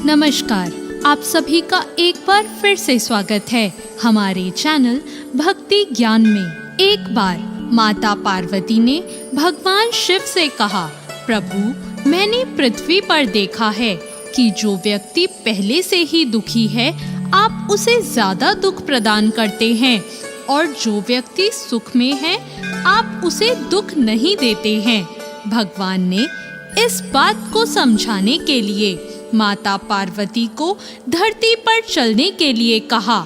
नमस्कार, आप सभी का एक बार फिर से स्वागत है हमारे चैनल भक्ति ज्ञान में। एक बार माता पार्वती ने भगवान शिव से कहा, प्रभु मैंने पृथ्वी पर देखा है कि जो व्यक्ति पहले से ही दुखी है आप उसे ज्यादा दुख प्रदान करते हैं, और जो व्यक्ति सुख में है आप उसे दुख नहीं देते हैं। भगवान ने इस बात को समझाने के लिए माता पार्वती को धरती पर चलने के लिए कहा,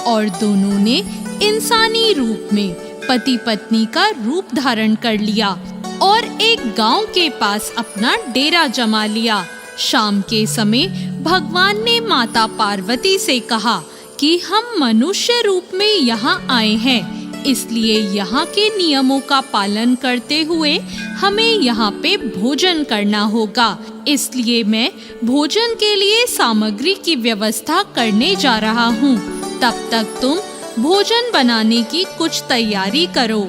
और दोनों ने इंसानी रूप में पति पत्नी का रूप धारण कर लिया और एक गांव के पास अपना डेरा जमा लिया। शाम के समय भगवान ने माता पार्वती से कहा कि हम मनुष्य रूप में यहाँ आए हैं, इसलिए यहाँ के नियमों का पालन करते हुए हमें यहाँ पे भोजन करना होगा। इसलिए मैं भोजन के लिए सामग्री की व्यवस्था करने जा रहा हूँ। तब तक तुम भोजन बनाने की कुछ तैयारी करो।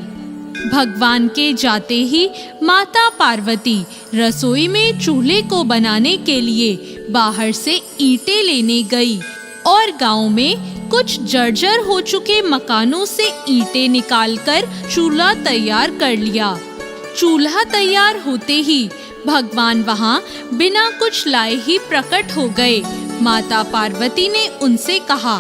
भगवान के जाते ही माता पार्वती रसोई में चूल्हे को बनाने के लिए बाहर से ईंटें लेने गई और गांव में कुछ जर्जर हो चुके मकानों से ईंटें निकालकर चूल्हा तैयार कर लिया। चूल्हा तैयार होते ही भगवान वहां बिना कुछ लाए ही प्रकट हो गए। माता पार्वती ने उनसे कहा,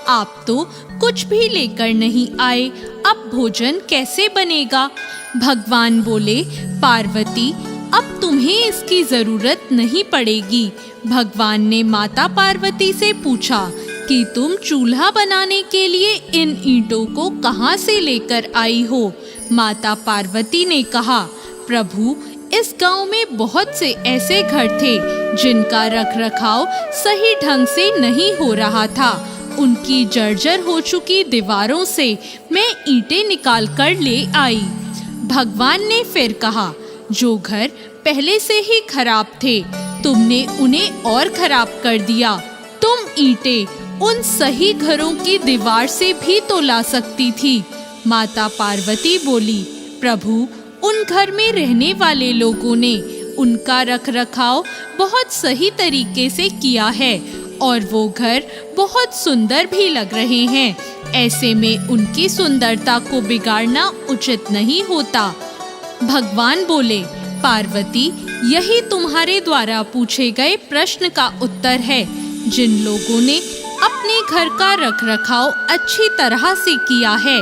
आप तो कुछ भी लेकर नहीं आए, अब भोजन कैसे बनेगा? भगवान बोले, पार्वती अब तुम्हें इसकी जरूरत नहीं पड़ेगी। भगवान ने माता पार्वती से पूछा कि तुम चूल्हा बनाने के लिए इन ईंटों को कहां से लेकर आई हो? माता पार्वती ने कहा, प्रभु इस गांव में बहुत से ऐसे घर थे जिनका रखरखाव सही ढंग से नहीं हो रहा था। उनकी जर्जर हो चुकी दीवारों से मैं ईंटें निकाल कर ले आई। भगवान ने फिर कहा, जो घर पहले से ही खराब थे तुमने उन्हें और खराब कर दिया। तुम ईंटें उन सही घरों की दीवार से भी तो ला सकती थी। माता पार्वती बोली, प्रभु उन घर में रहने वाले लोगों ने उनका रखरखाव बहुत सही तरीके से किया है और वो घर बहुत सुंदर भी लग रहे हैं। ऐसे में उनकी सुंदरता को बिगाड़ना उचित नहीं होता। भगवान बोले, पार्वती यही तुम्हारे द्वारा पूछे गए प्रश्न का उत्तर है। जिन लोगों ने अपने घर का रखरखाव अच्छी तरह से किया है,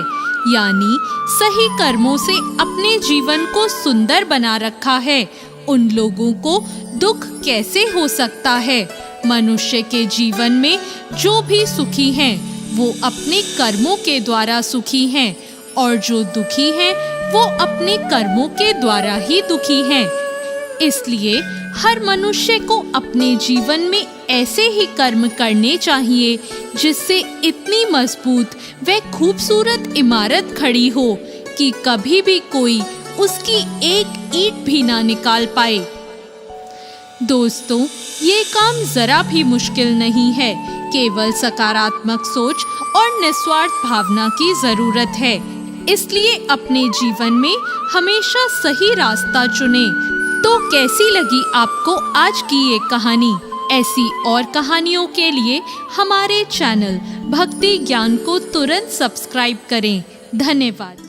यानी सही कर्मों से अपने जीवन को सुंदर बना रखा है, उन लोगों को दुख कैसे हो सकता है? मनुष्य के जीवन में जो भी सुखी हैं, वो अपने कर्मों के द्वारा सुखी हैं, और जो दुखी हैं, वो अपने कर्मों के द्वारा ही दुखी हैं। इसलिए हर मनुष्य को अपने जीवन में ऐसे ही कर्म करने चाहिए जिससे इतनी मजबूत व खूबसूरत इमारत खड़ी हो कि कभी भी कोई उसकी एक ईंट भी ना निकाल पाए। दोस्तों, ये काम जरा भी मुश्किल नहीं है, केवल सकारात्मक सोच और निस्वार्थ भावना की जरूरत है। इसलिए अपने जीवन में हमेशा सही रास्ता चुने। तो कैसी लगी आपको आज की ये कहानी? ऐसी और कहानियों के लिए हमारे चैनल भक्ति ज्ञान को तुरंत सब्सक्राइब करें। धन्यवाद।